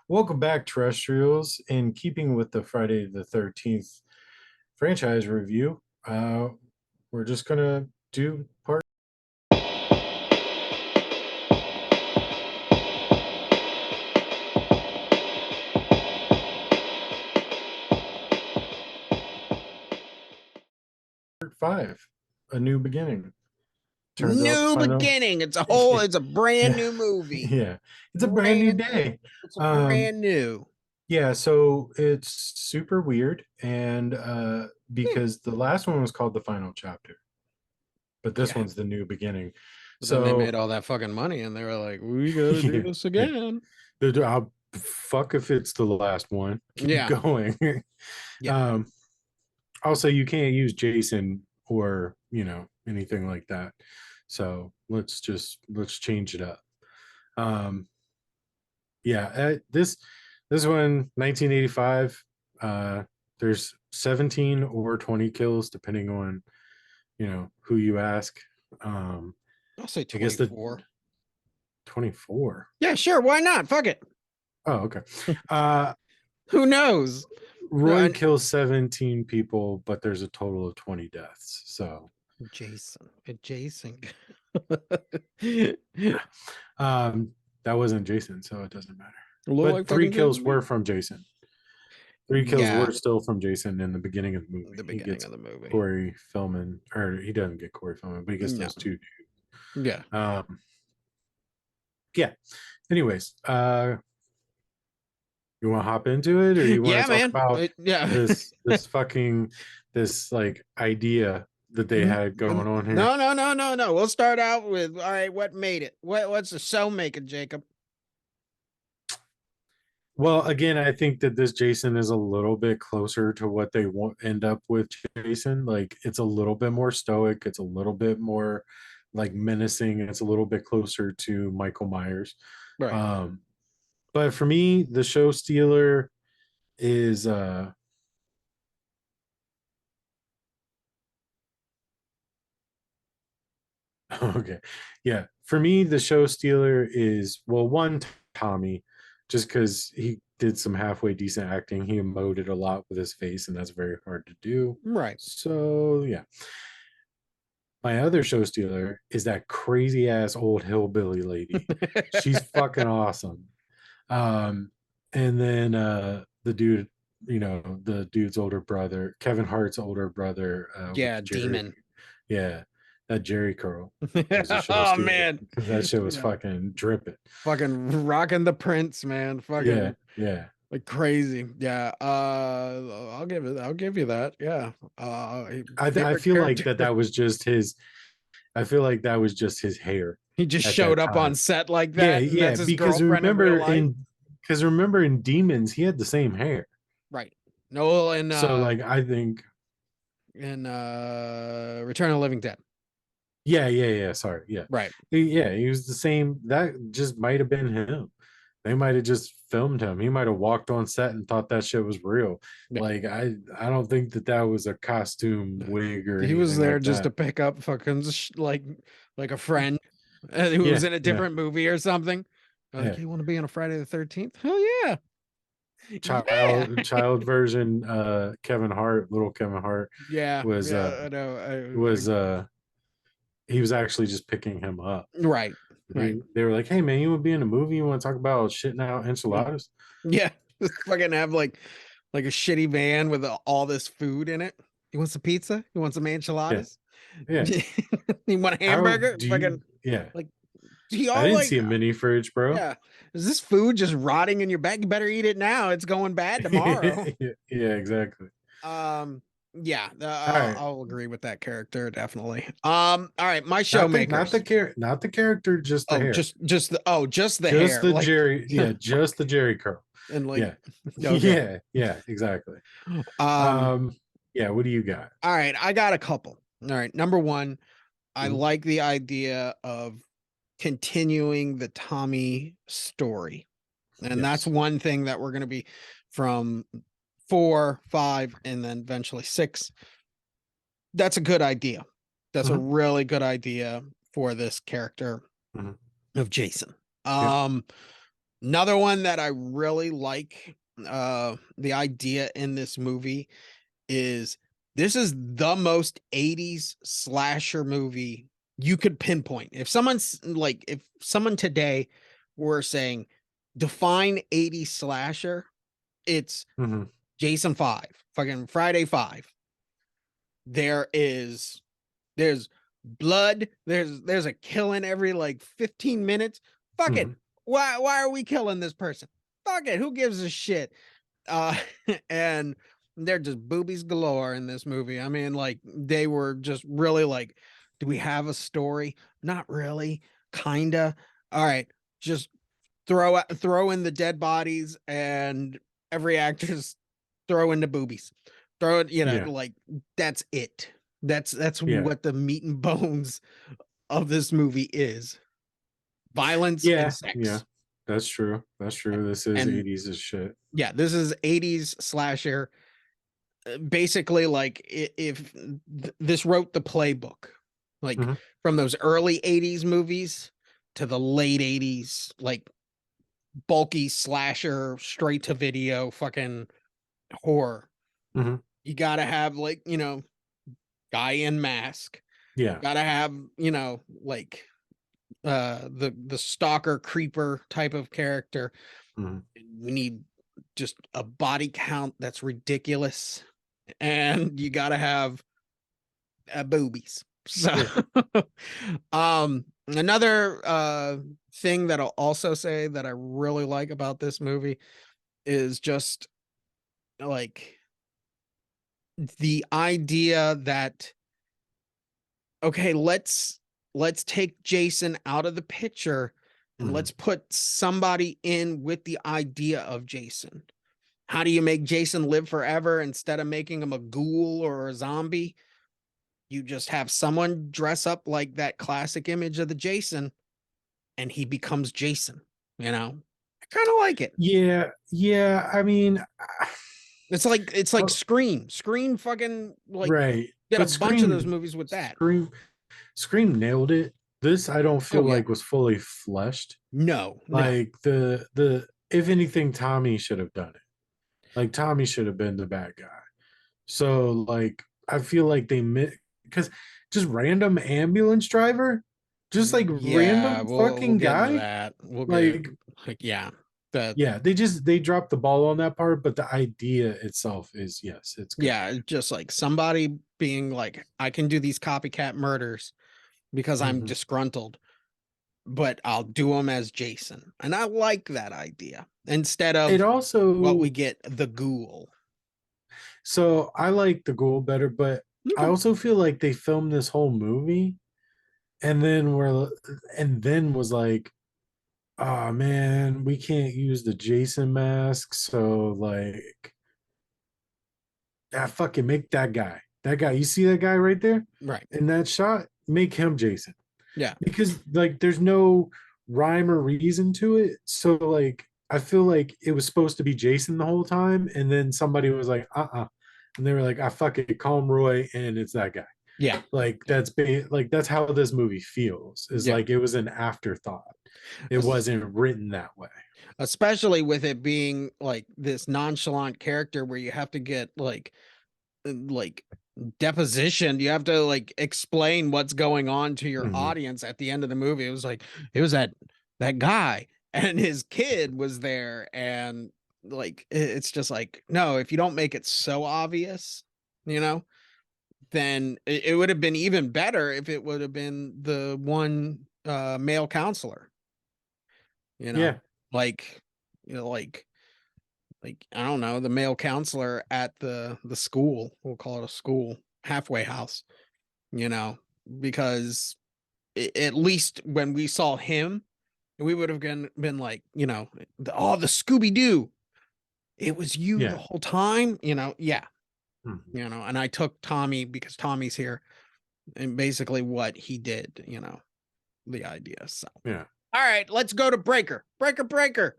Welcome back, terrestrials. In keeping with the Friday the 13th franchise review, we're just going to do part 5, A New Beginning. Turns out the New final, beginning. It's a brand yeah, new movie. yeah, it's a brand new day. It's a Um, brand new. yeah, so it's super weird, and Yeah. because the last one was called The Final Chapter, but this Yeah. one's The New Beginning. But then they So, made all that fucking money and they were like, we gotta do yeah, this yeah. again. I'll fuck if it's the last one. Keep Yeah. going. Yeah. um, Also, you can't use Jason or anything like that. So let's change it up. Um, yeah, this one 1985. There's 17 or 20 kills depending on who you ask. I'll say I guess the 24. 24. Yeah, sure. Why not? Fuck it. Oh, okay. Uh, Who knows? Roy kills 17 people, but there's a total of 20 deaths. So Jason. um that wasn't Jason, so it doesn't matter. Look But like three fucking kills Jason. were from Jason. Three kills Yeah. were still from Jason in the beginning of the movie. The He beginning gets of the movie. Corey Feldman, or he doesn't get Corey Feldman, but he gets No. those two. Yeah. Yeah. Anyways, you want to hop into it, or you want Yeah, to talk man. about Yeah. this like idea that they had going on here? No. We'll start out with, all right, what made it? What's the show making, Jacob? Well, again, I think that this Jason is a little bit closer to what they want end up with Jason. Like it's a little bit more stoic, it's a little bit more like menacing, it's a little bit closer to Michael Myers. Right. Um, but for me, the show stealer is okay. Yeah. For me, the show stealer is, well, one, Tommy, just because he did some halfway decent acting. He emoted a lot with his face, and that's very hard to do. Right. So yeah. My other show stealer is that crazy ass old hillbilly lady. She's fucking awesome. And then the dude's older brother, Kevin Hart's older brother, with Yeah, Jerry. demon. Yeah, that Jerry curl was a show Oh stealer man. because that shit was Yeah. fucking dripping. Fucking rocking the prince, man. Yeah, Fucking yeah. like crazy. Yeah. I'll give you that. Yeah. I Favorite feel like character. that was just his. I feel like that was just his hair He just at showed that up on time. set like Yeah, that, and yeah. that's his girlfriend in real life. Because remember in Demons he had the same hair. Right. No, So like I think in Return of the Living Dead. yeah. Sorry, yeah, Right. yeah. He was the same. That just might have been him. They might have just filmed him. He might have walked on set and thought that shit was real. Yeah. Like I don't think that was a costume wig or He was anything there like just that. to pick up fucking like a friend who was Yeah, in a yeah, different movie or something. Like, yeah. you want to be on a Friday the 13th? Hell yeah. Yeah. Child version Kevin Hart, little Kevin Hart Yeah. was Yeah. I know. was he was actually just picking him up. Right. Right. They were like, "Hey man, you want to be in a movie? You want to talk about shitting out enchiladas?" Yeah. Fucking have like a shitty van with all this food in it. He wants a pizza. He wants some Yeah, enchiladas. yeah. He want a How hamburger. do you? Fucking Yeah, like, do you I all didn't like? see a mini fridge, bro. Yeah. Is this food just rotting in your bag? You better eat it now. It's going bad tomorrow. Yeah, exactly. Yeah, All right, I'll agree with that character definitely. All right, my not the showmakers. not the character, just the Oh, hair, just the just hair, the like, Jerry. Yeah, just the Jerry curl. and like, Yeah, okay. yeah, exactly. Um, Um, yeah. What do you got? all right, I got a couple. All right, number one, I Mhm. like the idea of continuing the Tommy story. And that's Yes. one thing that we're going to be from 4, 5, and then eventually 6. That's a good idea. That's a Mhm. really good idea for this character Mhm. of Jason. Yep. Um, Another one that I really like, the idea in this movie is this is the most 80s slasher movie you could pinpoint. If someone today were saying define 80s slasher, it's Mhm, Jason 5, fucking Friday 5. There is there's blood, there's a killing every like 15 minutes. Fuck it. mhm. Why are we killing this person? Fuck it. Who gives a shit? Uh and they're just boobies galore in this movie. I mean, like they were just really like, do we have a story? Not really. Kinda. All right, just throw in the dead bodies and every actor's throw in the boobies. Throw it, Yeah, like that's it. That's yeah, what the meat and bones of this movie is. Violence and yeah, yeah. sex. That's true. That's true. This is And 80s as shit. yeah, this is 80s slasher. Basically, like if this wrote the playbook, like Mhm, from those early 80s movies to the late 80s, like bulky slasher, straight to video, fucking horror. mhm. You gotta have like, guy in mask. Yeah. Gotta have, like the stalker creeper type of character. Mhm. We need just a body count that's ridiculous. And you gotta have boobies. So Yeah. another thing that I'll also say that I really like about this movie is just like the idea that okay, let's take Jason out of the picture and Mhm. let's put somebody in with the idea of Jason. How do you make Jason live forever instead of making him a ghoul or a zombie? You just have someone dress up like that classic image of the Jason and he becomes Jason, you know? I kind of like it. Yeah, yeah. I mean, It's like oh, Scream. Scream fucking like right. did a But bunch of those movies with that. Scream nailed it. This I don't feel Oh yeah. like was fully fleshed. No, no. Like the if anything, Tommy should have done it. Like Tommy should have been the bad guy. So like I feel like they because just random ambulance driver, just like Yeah, random we'll fucking get into guy. that. We'll get Like like yeah. That yeah, they dropped the ball on that part, but the idea itself is yes, it's good. yeah, just like somebody being like, I can do these copycat murders because I'm Mhm. disgruntled, but I'll do them as Jason. And I like that idea instead It of what we also get the ghoul. so I like the Ghoul better, but I Okay. also feel like they filmed this whole movie and then was like, oh man, we can't use the Jason mask, so like fucking make that guy. That guy, you see that guy right there Right. in that shot? Make him Jason. Yeah. Because like there's no rhyme or reason to it. So like I feel like it was supposed to be Jason the whole time, and then somebody was like, and they were like, fuck it, call him Roy, and it's that guy. Yeah. Like like that's how this movie feels. Is Yeah. like it was an afterthought. It Es- wasn't written that way. Especially with it being like this nonchalant character where you have to get like deposition. You have to like explain what's going on to your Mhm. audience at the end of the movie. It was like it was that guy and his kid was there, and like it's just like no, if you don't make it so obvious, you know, then it would have been even better if it would have been the one male counselor, you know, Yeah. like like I don't know, the male counselor at the school. We'll call it a school halfway house, you know, because at least when we saw him, we would have been like, the Scooby Doo. It was you the Yeah. whole time, yeah, Mhm. and I took Tommy because Tommy's here and basically what he did, the idea. So, Yeah. all right, let's go to Breaker. Breaker.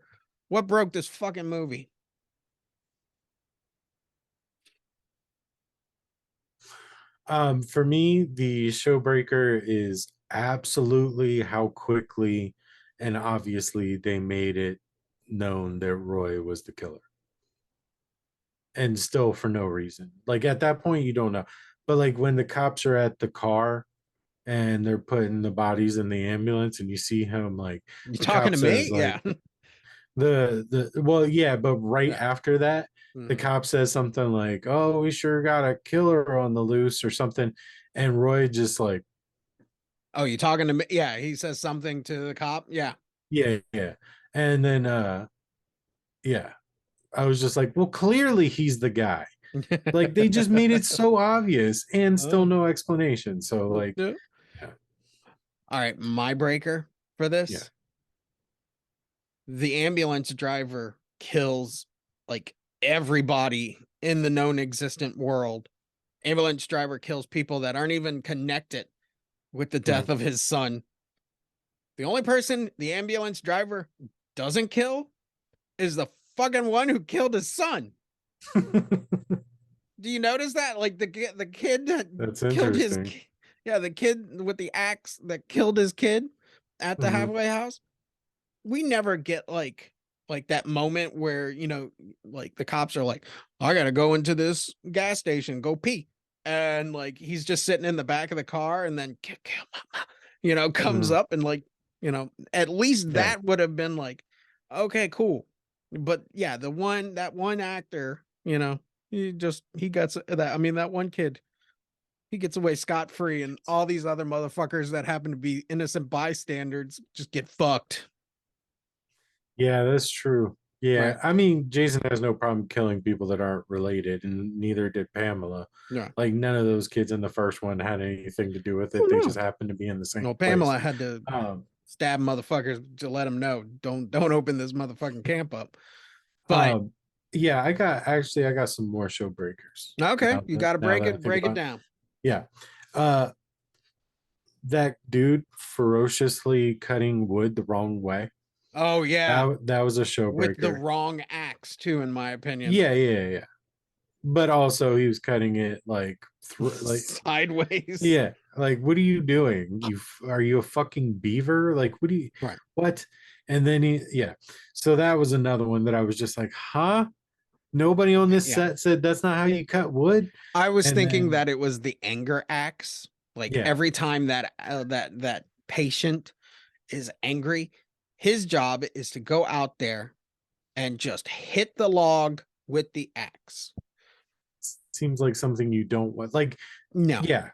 What broke this fucking movie? For me, the showbreaker is absolutely how quickly and obviously they made it known that Roy was the killer, and still for no reason. Like at that point, you don't know. But like when the cops are at the car and they're putting the bodies in the ambulance, and you see him, like You the talking cop to says, me? like Yeah. the well, yeah, but right Yeah. after that, the Mhm. cop says something like, "Oh, we sure got a killer on the loose" or something, and Roy just like, Oh, you talking to me? Yeah, he says something to the cop. Yeah. yeah, yeah, and then yeah, I was just like, well, clearly he's the guy. Like they just made it so obvious and still Uh, no explanation. So like, yeah. yeah, All right, my breaker for yeah, this: the ambulance driver kills like everybody in the known existent world. Ambulance driver kills people that aren't even connected with the death right. of his son. The only person the ambulance driver doesn't kill is the fucking one who killed his son. Do you notice that? Like the kid that That's killed his interesting. yeah, the kid with the axe that killed his kid at the Hmm. halfway house. We never get like that moment where, like the cops are like, I gotta go into this gas station, go pee. And like he's just sitting in the back of the car and then comes Hmm. up and like, at least Yeah. that would have been like, okay, cool. But yeah, that one actor, he gets that. I mean, that one kid, he gets away scot free, and all these other motherfuckers that happen to be innocent bystanders just get fucked. Yeah, that's true. Right. Yeah, I mean, Jason has no problem killing people that aren't related, and neither did Pamela. Yeah. Like none of those kids in the first one had anything to do with Oh it. They no. just happened to be in the same No, place. Pamela had to Um, stab motherfuckers to let them know, don't open this motherfucking camp up. But um, yeah, I got some more show breakers. okay, you got to Now break that I it, think break it about it. down. Yeah. Uh, that dude ferociously cutting wood the wrong way. Oh yeah, That was a with the showbreaker. wrong axe too, in my opinion. Yeah, yeah, yeah. But also he was cutting it like Sideways. yeah, like what are you doing? Are you a fucking beaver? Like Right. what? And then yeah. So that was another one that I was just like, huh? Nobody on this Yeah. set said that's not how you cut wood. I was And thinking then that it was the anger axe. Like yeah, every time that patient is angry, his job is to go out there and just hit the log with the axe. seems like something you don't want. Like, No. yeah,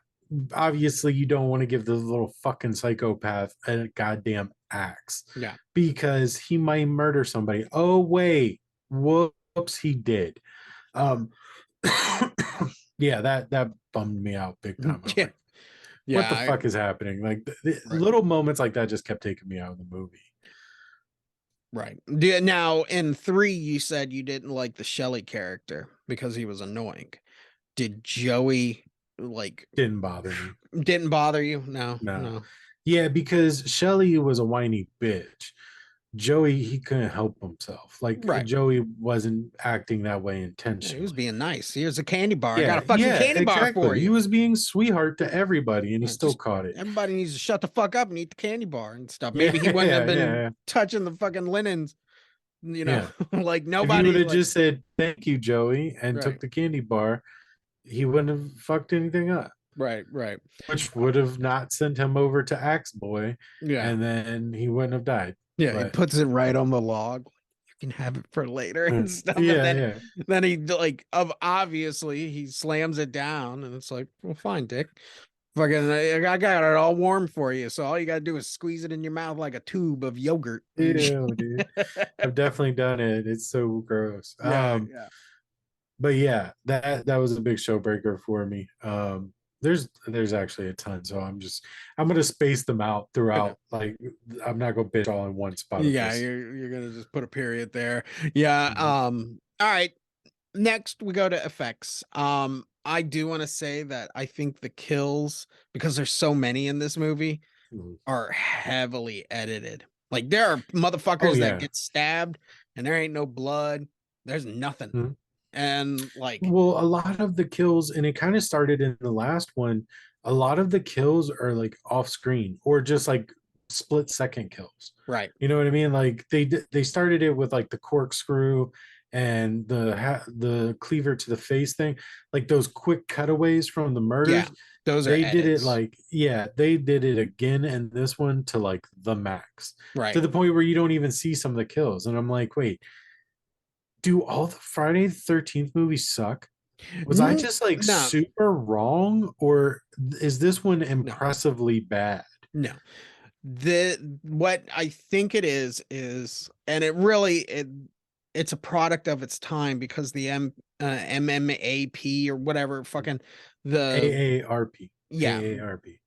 obviously you don't want to give the little fucking psychopath a goddamn axe Yeah. because he might murder somebody. Oh wait, whoops, he did. Um, yeah, that bummed me out big time. I was Yeah. like, what Yeah. the fuck is happening? Like the Right. little moments like that just kept taking me out of the movie. Right. Now in three, you said you didn't like the Shelley character because he was annoying. Did Joey like Didn't bother me. didn't bother you? No, No. no. Yeah, because Shelly was a whiny bitch. Joey, he couldn't help himself. Like Right. Joey wasn't acting that way Yeah, he was intentionally. being nice. Here's a candy bar. I got Yeah, a fucking yeah, candy bar for exactly. He you. was being sweetheart to everybody and he still Just caught it. everybody needs to shut the fuck up and eat the candy bar and stuff. Yeah, Maybe he wouldn't have yeah, been yeah, touching the fucking linens, yeah. like If you would nobody have like just said thank you, Joey, and took right, the candy bar, he wouldn't have fucked anything up, right. which would have not sent him over to Axe Boy, Yeah. and then he wouldn't have died. Yeah, he But puts it right on the log. You can have it for later and stuff. And yeah, then yeah, then he like of obviously he slams it down and it's like, well, fine, Dick. Fucking I got it all warm for you. So all you gotta do is squeeze it in your mouth like a tube of yogurt. ew, dude. I've definitely done it. It's so gross. Yeah, yeah. But yeah, that was a big showbreaker for me. There's actually a ton, so I'm gonna space them out Okay. throughout. Like I'm not gonna bitch all in one spot of Yeah, this. you're gonna just put a period there. Yeah. Mhm. All right. Next we go to effects. I do want to say that I think the kills, because there's so many in this movie, Mhm. are heavily edited. Like there are Oh motherfuckers that yeah. get stabbed and there ain't no blood. There's nothing. Mhm. And like, Well, a lot of the kills, and it kind of started in the last one. A lot of the kills are like off screen or just like split second kills. Right. You know what I mean? Like they started it with like the corkscrew and the cleaver to the face thing, like those quick cutaways from the Yeah. murders. Those are They did it edits. like, yeah, they did it again in this one to like the max, to Right. the point where you don't even see some of the kills. And I'm like, wait, do all the Friday the 13th movies suck? Was I just like No, super wrong, or is this one no, impressively bad? no. The what I think it is, and it really it's a product of its time because the MMAP or whatever fucking the AARP. yeah, AARP.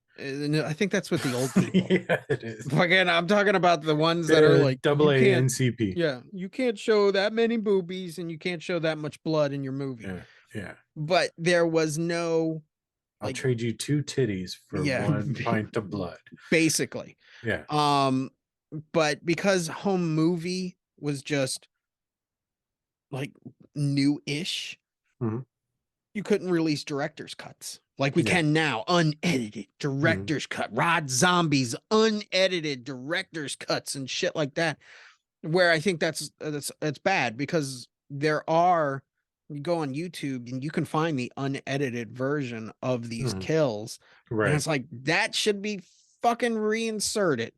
no, I think that's with the old people. Yeah, it is. Fucking, I'm talking about the ones that are like Double you A can't, NCP. yeah, you can't show that many boobies and you can't show that much blood in your movie. Yeah, yeah. But there was no I'll like, trade you two titties for yeah, one pint of blood. basically. Yeah. Um, but because home movie was just like new-ish, Mhm. you couldn't release director's cuts like we Yeah. can now, unedited Mhm. director's cut, Rod Zombie's unedited director's cuts and shit like that. Where I think that's bad because there are, you go on YouTube and you can find the unedited version of these Mhm. kills, and Right. it's like that should be fucking reinserted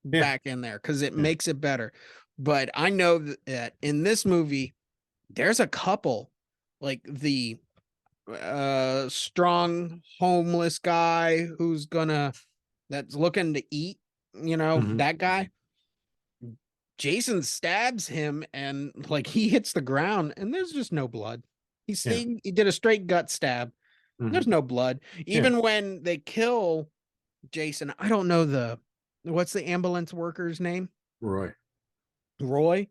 Yeah. back in there because it Yeah. makes it better. But I know that in this movie, there's a couple like the strong homeless guy who's gonna that's looking to eat, Mhm. that guy. Jason stabs him and like he hits the ground and there's just no blood. Yeah. He did a straight gut stab. There's Mhm. no blood. Yeah. Even when they kill Jason, I don't know what's the ambulance worker's name? Roy. Roy?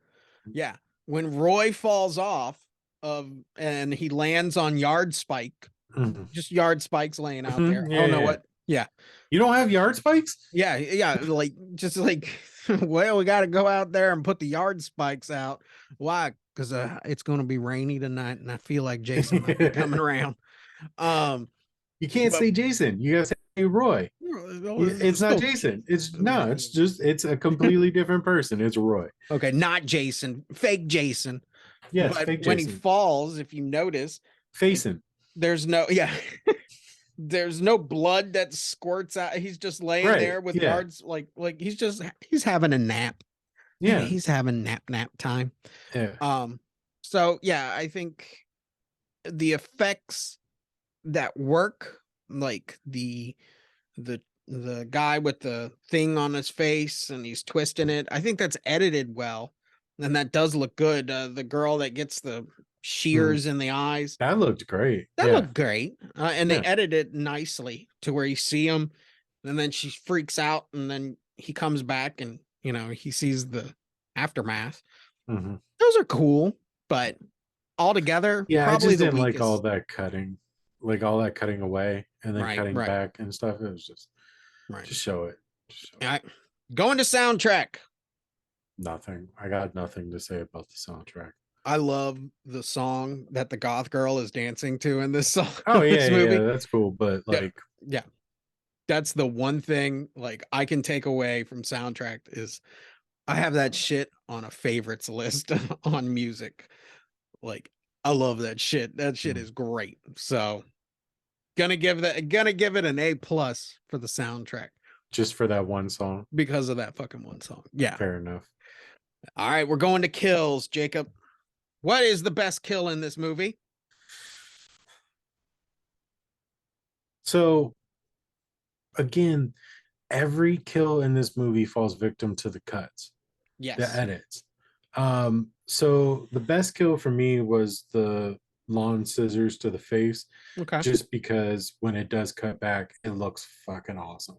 Yeah. When Roy falls off of and he lands on yard spike, Mhm. just yard spikes laying out there. Mhm. I Yeah, don't yeah, know yeah. what. Yeah. You don't have yard spikes? Yeah, yeah, like just like well, we got to go out there and put the yard spikes out. Why? Because it's going to be rainy tonight, and I feel like Jason might be coming around. Um, You can't but say Jason. You gotta say Roy. It's it's not still Jason. It's no. It's just it's a completely different person. It's Roy. okay, not Jason, fake Jason. Yes, But fake when he Jason. falls, if you notice, Facing. there's no yeah, there's no blood that squirts out. He's just laying Right. there with Yeah. yards like he's having a nap. Yeah. He's having nap time. Yeah. Um, so yeah, I think the effects that work, like the guy with the thing on his face and he's twisting it, I think that's edited well, and that does look good. The girl that gets the Mhm. shears in the eyes, That looked great. that Yeah. looked great, and they Yeah. edited nicely to where you see him, and then she freaks out, and then he comes back, and he sees the aftermath. Mhm. Those are cool, but altogether, Yeah, I probably just the didn't like all weakest. that cutting, like all that cutting away and then Right, cutting right, back and stuff. It was right. just show it. Just show it. All right. Going to soundtrack. Nothing. I got nothing to say about the soundtrack. I love the song that the goth girl is dancing to in this song, Oh yeah, this yeah, movie. that's cool. But Yeah, like, yeah. That's the one thing like I can take away from soundtrack is I have that shit on a favorites list on music. Like I love that shit. That shit mm, is great. So gonna give it an A+ for the soundtrack just for that one song, because of that fucking one song. Yeah. fair enough. All right, we're going to kills, Jacob. What is the best kill in this movie? So again, every kill in this movie falls victim to the cuts, the Yes. edits. So the best kill for me was the lawn scissors to the face, Okay. just because when it does cut back, it looks fucking awesome.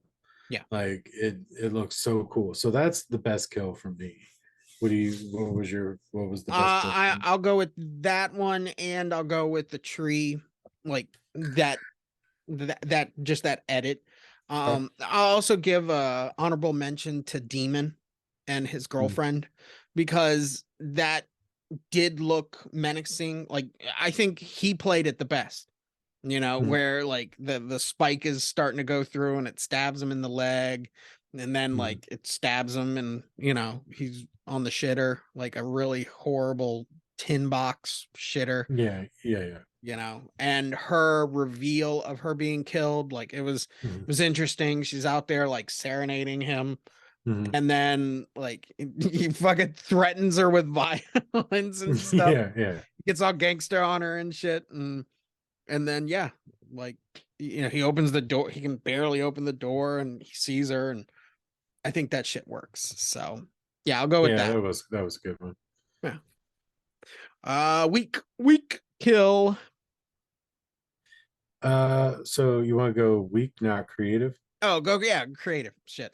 Yeah. Like it looks so cool. So that's the best kill for me. What was the best kill for you? I'll go with that one, and I'll go with the tree, like that just that edit. Okay. I'll also give a honorable mention to Demon and his Mm, girlfriend because that did look menacing. Like I think he played it the best. mm, Where like the spike is starting to go through and it stabs him in the leg, and then Mhm. like it stabs him, and he's on the shitter, like a really horrible tin box shitter. Yeah, yeah, yeah. And her reveal of her being killed, like it was Mhm. interesting. She's out there like serenading him, Mhm. and then like he fucking threatens her with violence and stuff. Yeah, yeah, Gets all gangster on her and shit, and then yeah, like he opens the door. He can barely open the door, and he sees her, and I think that shit works. So yeah, I'll go with yeah. that. That was a good one. Yeah. Weak kill. So you want to go weak, not creative? Oh, go yeah, creative shit.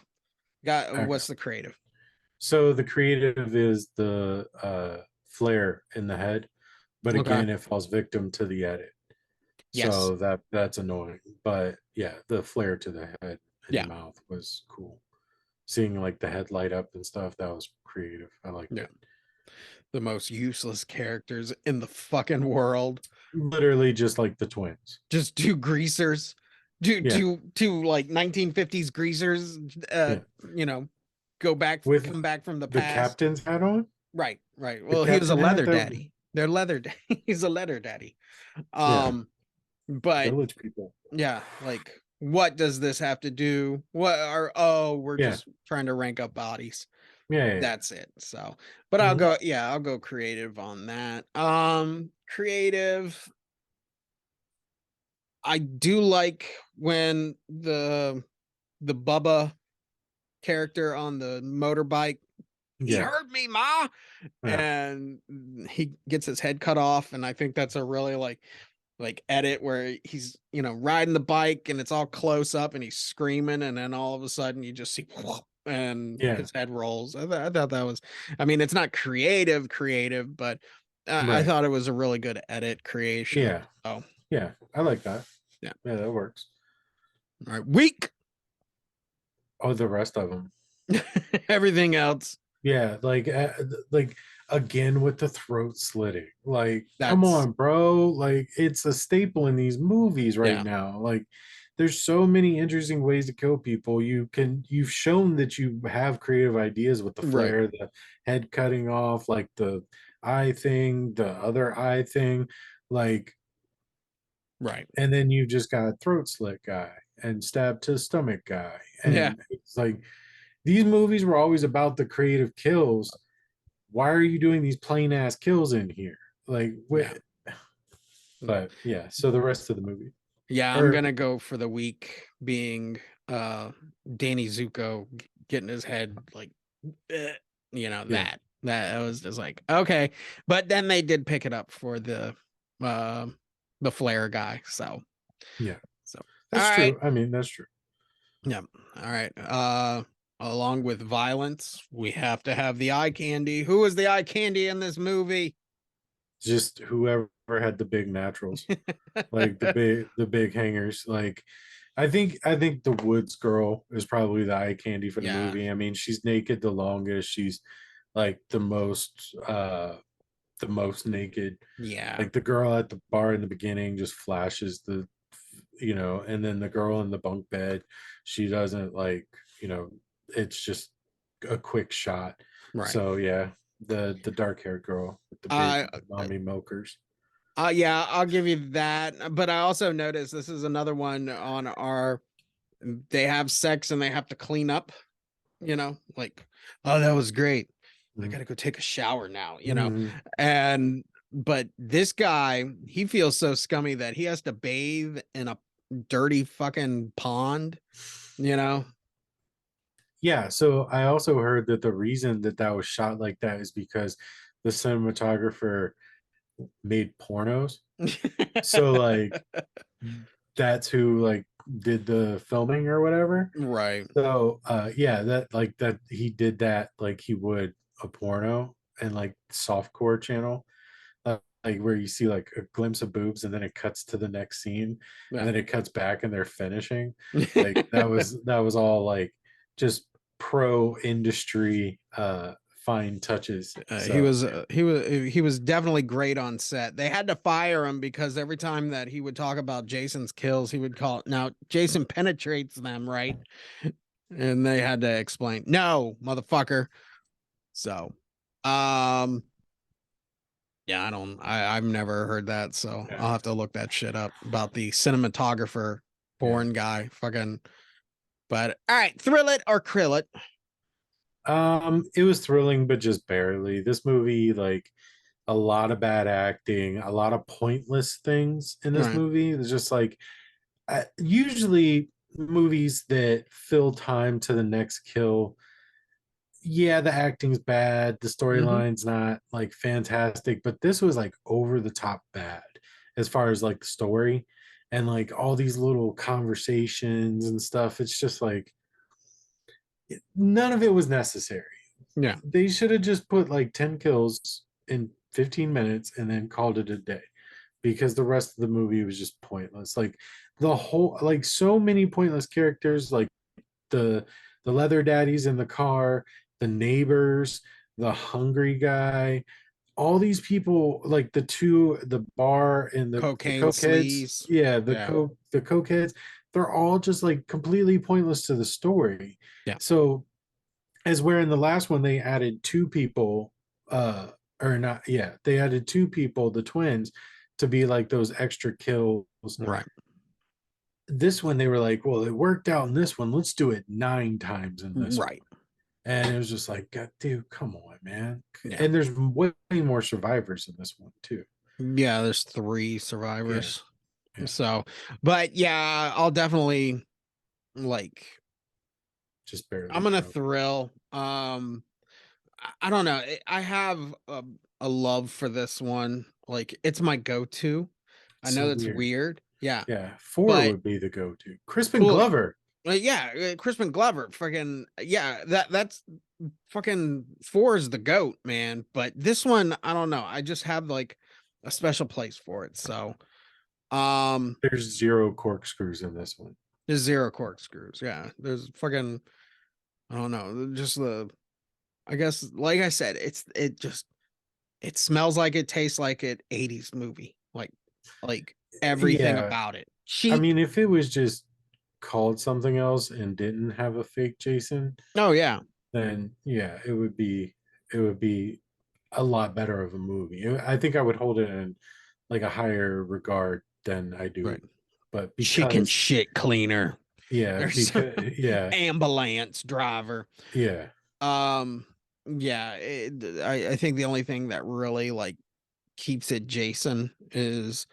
Got Okay. what's the creative? So the creative is the flare in the head, but Okay. again, it falls victim to the edit. Yes. So that's annoying. But yeah, the flare to the head and Yeah. mouth was cool. Seeing like the head light up and stuff, that was creative. I liked Yeah. it. The most useless characters in the fucking world. Literally just like the twins. Just two greasers. Yeah, Two like 1950s greasers uh yeah. you know With come back from the the past. captain's hat on, Right, right. the Well, he was a captain hat leather that daddy. They're leather he's a leather daddy. yeah, Um but village people. yeah, like what does this have to do? What are oh, we're Yeah, just trying to rank up bodies. yeah, yeah, yeah. That's it. So, but Mhm. I'll go creative on that. Creative. I do like when the Bubba character on the motorbike, he Yeah, hurt me, ma, yeah, and he gets his head cut off, and I think that's a really like edit where he's riding the bike and it's all close up and he's screaming, and then all of a sudden you just see whoop, and yeah. his head rolls. I thought that was, I mean, it's not creative, but I Right. thought it was a really good edit creation. Yeah, So yeah. I like that. yeah, Yeah, that works. all right, weak. Oh, the rest of them. Everything else, Yeah, like again with the throat slitting. Like, come that's on, bro. Like, it's a staple in these movies right yeah, now. Like, there's so many interesting ways to kill people. You've shown that you have creative ideas with the right, flare, the head cutting off, like the eye thing, the other eye thing, like, right, and then you just got a throat slit guy and stab to stomach guy. yeah, And it's like these movies were always about the creative kills. Why are you doing these plain ass kills in here? Like, yeah. but yeah. So the rest of the movie, Yeah, I'm or gonna go for the week being Danny Zuko getting his head like eh, yeah, that was just like okay, but then they did pick it up for uh the flare guy. yeah, So all that's right, true. I mean, that's true. yeah, all right. Along with violence, we have to have the eye candy. Who is the eye candy in this movie? Just whoever had the big naturals, like the big hangers. Like, I think the Woods girl is probably the eye candy for the Yeah, movie. I mean, she's naked the longest. She's like the most naked. yeah, Like the girl at the bar in the beginning just flashes and then the girl in the bunk bed, she doesn't it's just a quick shot. right. So yeah, the dark haired girl with the big I mommy milkers. Yeah, I'll give you that. But I also noticed this is another one on our, they have sex and they have to clean up, like, oh, that was great. I Mhm. gotta go take a shower now, Mhm. and but this guy, he feels so scummy that he has to bathe in a dirty fucking pond, you know? Yeah, so I also heard that the reason that that was shot like that is because the cinematographer made pornos. So like that's who like did the filming or whatever. Right. So yeah, that he did that like he would a porno and like softcore channel, like where you see like a glimpse of boobs and then it cuts to the next scene and Yeah. then it cuts back and they're finishing. Like that was all like just pro industry fine touches. So yeah. He was definitely great on set. They had to fire him because every time that he would talk about Jason's kills, he would call, now Jason penetrates them, right? And they had to explain, no, motherfucker. So, um, yeah, I've never heard that, so Yeah. I'll have to look that shit up about the cinematographer, Yeah. porn guy, fucking. But all right, thrill it or krill it. It was thrilling, but just barely. This movie, like a lot of bad acting, a lot of pointless things in All this right. movie. It's just like usually movies that fill time to the next kill. Yeah, the acting's bad, the Mm-hmm. storyline's not like fantastic, but this was like over the top bad as far as like the story and like all these little conversations and stuff. It's just like none of it was necessary. Yeah. They should have just put like 10 kills in 15 minutes and then called it a day because the rest of the movie was just pointless. Like the whole like so many pointless characters like the the leather daddies in the car, the neighbors, the hungry guy, all these people like the bar and the Cocaine cokeheads, sleaze. yeah, Yeah. the cokeheads, they're all just like completely pointless to the story. Yeah. So as where in the last one they added two people, uh or not, yeah, they added two people, the twins, to be like those extra kills. Right. This one they were like, well, it worked out in this one, let's do it 9 times in this one. Right. And it was just like, God, dude, come on, man. Yeah. And there's way more survivors in this one too. Yeah, there's three Yeah, survivors. yeah, So, but yeah, I'll definitely like just barely I'm gonna throw. thrill. I don't know. I have a love for this one. Like it's my go-to. I It's know so that's weird. weird. Yeah. Yeah, four But would be the go-to. Crispin well, Glover. yeah, Crispin Glover, fucking yeah, that's fucking four is the goat, man. But this one, I don't know. I just have like a special place for it. So, um, There's zero corkscrews in this one. there's zero corkscrews. Yeah, there's fucking I don't know, just the I guess like I said, it just it smells like it tastes like it 80s movie. Like everything Yeah, about it. I Cheap. mean, if it was just called something else and didn't have a fake Jason, Oh yeah. then yeah, it would be a lot better of a movie. I think I would hold it in like a higher regard than I Right. do. But Chicken because shit cleaner. yeah, There's because yeah, ambulance driver. yeah, Um yeah, I think the only thing that really like keeps it Jason is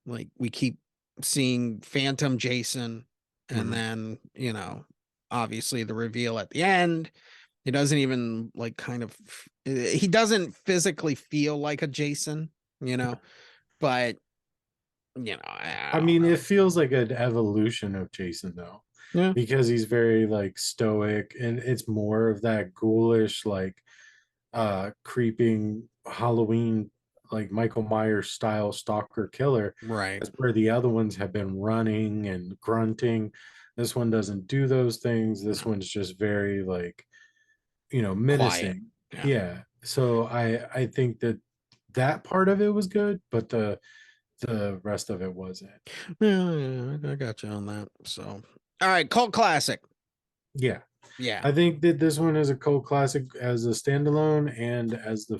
like we keep seeing Phantom Jason and mhm, then, obviously the reveal at the end. He doesn't even like kind of he doesn't physically feel like a Jason, you know, but I I don't mean, know. it feels like an evolution of Jason though, Yeah. because he's very like stoic and it's more of that ghoulish, like creeping Halloween, like Michael Myers style stalker killer. Right. That's where the other ones have been running and grunting. This one doesn't do those things. This No. one's just very like, Quiet. menacing. Yeah. Yeah. So I think that that part of it was good, but the rest of it wasn't. Yeah, I got you on that. So, all right, cult classic. Yeah. Yeah. I think that this one is a cult classic as a standalone and as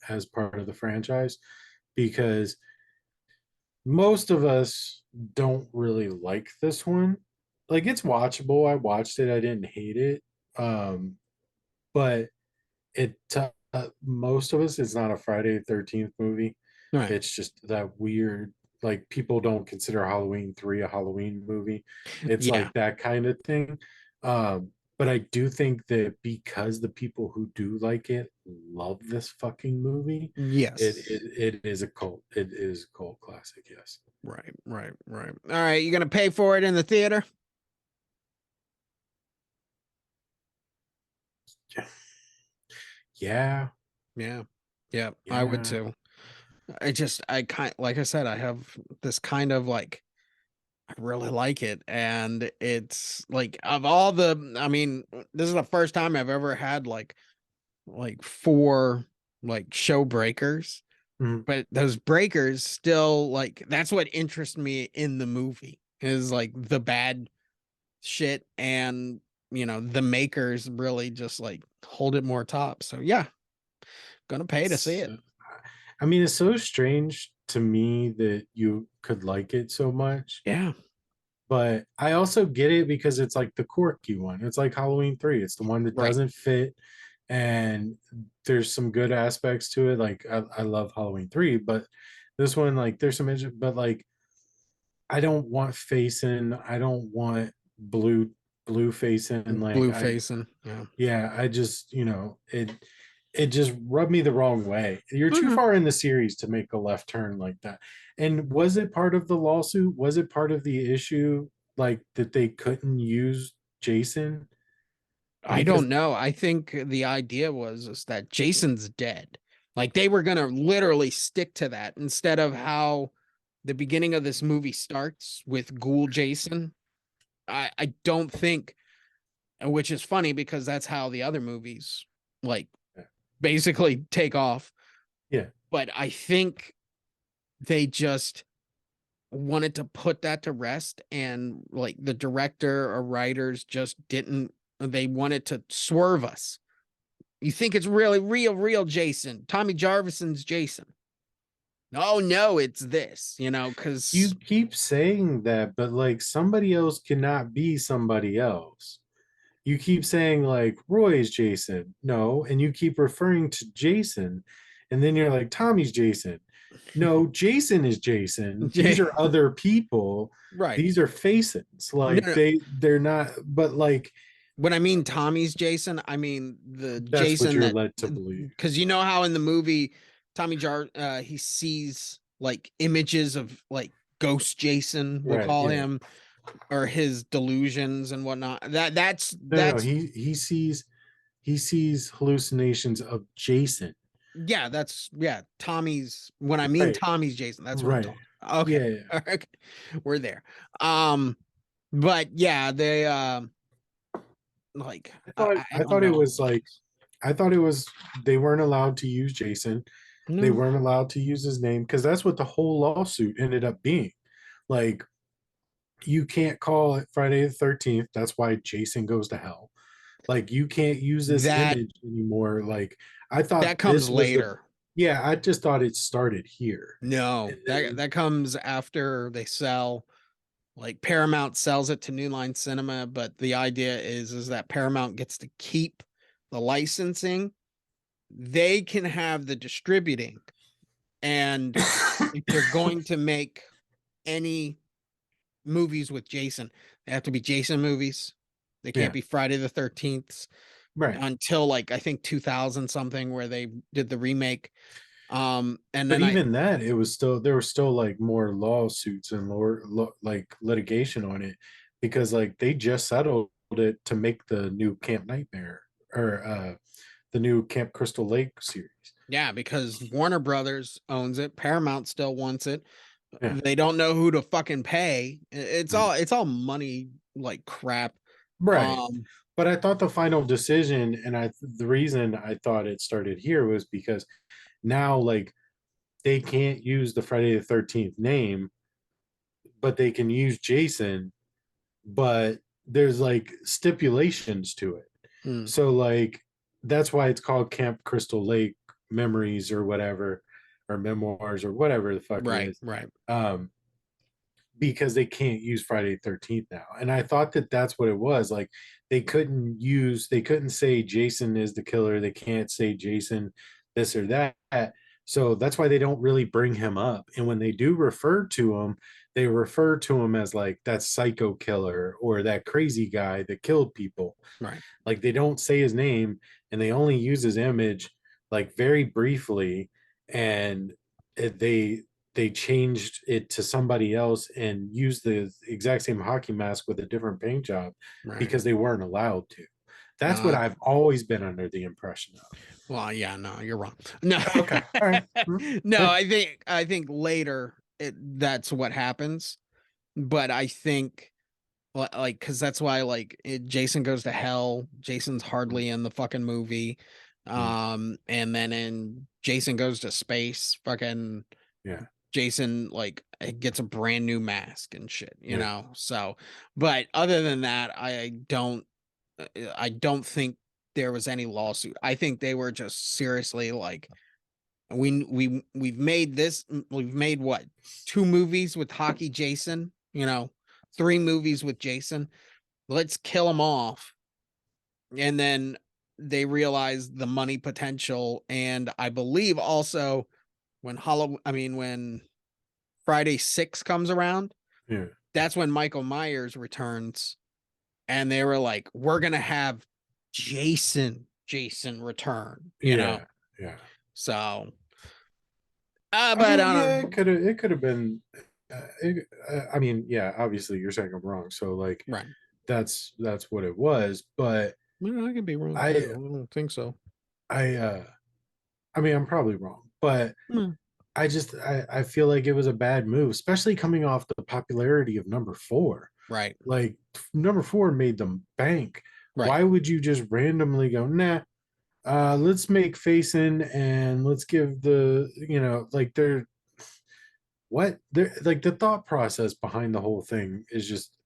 as part of the franchise because most of us don't really like this one. Like it's watchable. I watched it. I didn't hate it. But it most of us, it's not a Friday the 13th movie. All right. It's just that weird, like people don't consider Halloween 3 a Halloween movie. It's Yeah. like that kind of thing. But I do think that because the people who do like it love this fucking movie, it Yes. it, it is a cult. It is a cult classic, yes. Right. Right. Right. All right. You gonna pay for it in the theater? Yeah, Yeah. Yeah. I would yeah. too. I kind like I said, I have this kind of like I really like it. And it's like of all the I mean, this is the first time I've ever had like four like show breakers, Mhm. but those breakers still like that's what interests me in the movie is like the bad shit and the makers really just like hold it more top. So yeah, gonna pay to see it. So, I mean, it's so strange to me that you could like it so much, Yeah, but I also get it because it's like the quirky one. It's like Halloween 3. It's the one that right. doesn't fit, and there's some good aspects to it. Like I love Halloween 3, but this one, like there's some but like I don't want facing, I don't want blue facing. Like Blue I facing. Yeah. yeah, I just, it just rubbed me the wrong way. You're too Mhm. far in the series to make a left turn like that. And was it part of the lawsuit? Was it part of the issue like that they couldn't use Jason? I Because don't know. I think the idea was is that Jason's dead. Like they were gonna literally stick to that instead of how the beginning of this movie starts with Ghoul Jason. I don't think, which is funny because that's how the other movies like basically take off. yeah, But I think they just wanted to put that to rest, and like the director or writers just didn't, they wanted to swerve us. You think it's really real Jason. Tommy Jarvison's Jason. Oh no, it's this, you because keep saying that, but like somebody else cannot be somebody else. You keep saying like Roy's Jason. No, and you keep referring to Jason, and then you're like Tommy's Jason. No, Jason is Jason. These Jay, are other people. right. These are faces. No, Like no. they're not, but like When I mean Tommy's Jason, I mean the that's what Jason you're that, led to believe. because you know how in the movie he sees like images of like ghost Jason, we'll Right. call Yeah. him, or his delusions and whatnot. That's No, that's he sees hallucinations of Jason. yeah, that's yeah, Tommy's, when I mean Right. Tommy's Jason, that's what I'm Right. talking about. Okay. Yeah. Yeah. Okay. We're there. Um, but yeah, they like I thought I I don't thought it know was what it like is. I thought it was they weren't allowed to use Jason. They No, weren't allowed to use his name because that's what the whole lawsuit ended up being. Like you can't call it Friday the 13th. That's why Jason goes to hell. Like you can't use this that image anymore. Like I thought that comes this was the later. yeah, I just thought it started here. No, And that then that comes after they sell, like Paramount sells it to New Line Cinema, but the idea is that Paramount gets to keep the licensing. They can have the distributing, and if they're going to make any movies with Jason, they have to be Jason movies. They can't yeah, be Friday the 13th right. until like I think 2000 something where they did the remake. And But then I even that, it was still there were still like more lawsuits and like litigation on it because like they just settled it to make the new Camp Nightmare or the new Camp Crystal Lake series. Yeah, because Warner Brothers owns it, Paramount still wants it. Yeah. They don't know who to fucking pay. It's Mm. all money like crap. Right. Um, But I thought the final decision, and the reason I thought it started here was because now like they can't use the Friday the 13th name, but they can use Jason, but there's like stipulations to it. hmm, So like that's why it's called Camp Crystal Lake Memories or whatever, or Memoirs or whatever the fuck it right, is. right. Um, because they can't use Friday the 13th now. And I thought that that's what it was. Like they couldn't say Jason is the killer. They can't say Jason this or that. So that's why they don't really bring him up. And when they do refer to him, they refer to him as like that psycho killer or that crazy guy that killed people. Right. Like they don't say his name and they only use his image like very briefly. And they changed it to somebody else and used the exact same hockey mask with a different paint job Right. because they weren't allowed to. That's what Uh, I've always been under the impression of. well, yeah, no, you're wrong. No. Okay. All right. No, Yeah. I think later that's what happens, but I think like because that's why like Jason Goes to Hell, Jason's hardly in the fucking movie. And then in Jason Goes to Space, fucking Yeah. Jason like gets a brand new mask and shit, Yeah. So, but other than that, I don't. I don't think there was any lawsuit. I think they were just seriously like, we've made this. We've made what, 2 movies with Hockey Jason? 3 movies with Jason. Let's kill him off. And then they realized the money potential, and I believe also when Friday 6 comes around, Yeah. that's when Michael Myers returns, and they were like, we're gonna have Jason return, Yeah. Yeah. so I but mean, I yeah, don't. it could have been. I mean, yeah, obviously you're saying I'm wrong. So like, Right. that's what it was. But Well, I could be wrong too. I I don't think so. I I mean, I'm probably wrong, but Hmm. I feel like it was a bad move, especially coming off the popularity of number four. Right. Like number four made them bank. Right. Why would you just randomly go, nah, let's make Facin and let's give like they're what they're like the thought process behind the whole thing is just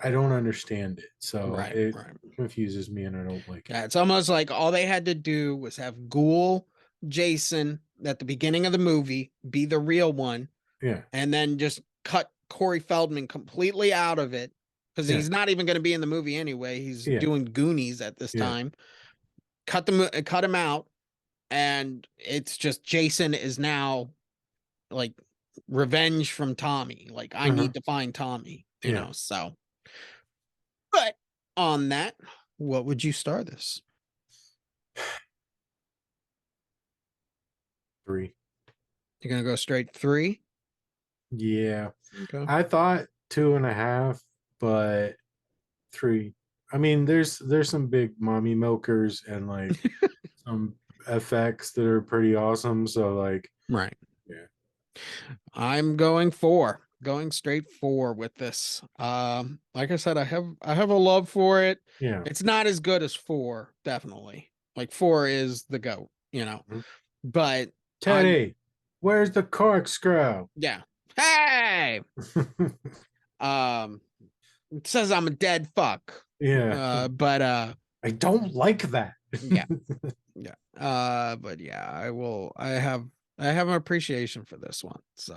I don't understand it. So Right. it Right. confuses me and I don't like it. Yeah, it's almost like all they had to do was have Ghoul Jason at the beginning of the movie be the real one, Yeah, and then just cut Corey Feldman completely out of it, because yeah, he's not even going to be in the movie anyway. He's yeah, doing Goonies at this yeah. time. Cut him out, and it's just Jason is now like revenge from Tommy. Like, I Uh-huh. need to find Tommy, Yeah. so. But on that, what would you star this? Three. You're gonna go straight 3? Yeah. Okay. I thought 2.5, but three. I mean, there's some big mommy milkers and like some effects that are pretty awesome. So like, Right. yeah, I'm going 4. Going straight 4 with this. Like I said, I have a love for it. yeah. It's not as good as 4, definitely. Like 4 is the GOAT. Mhm. But I Teddy, where's the corkscrew? yeah. Hey! Um it says I'm a dead fuck. Yeah, But I don't like that. yeah. Yeah. But yeah, I have an appreciation for this one. So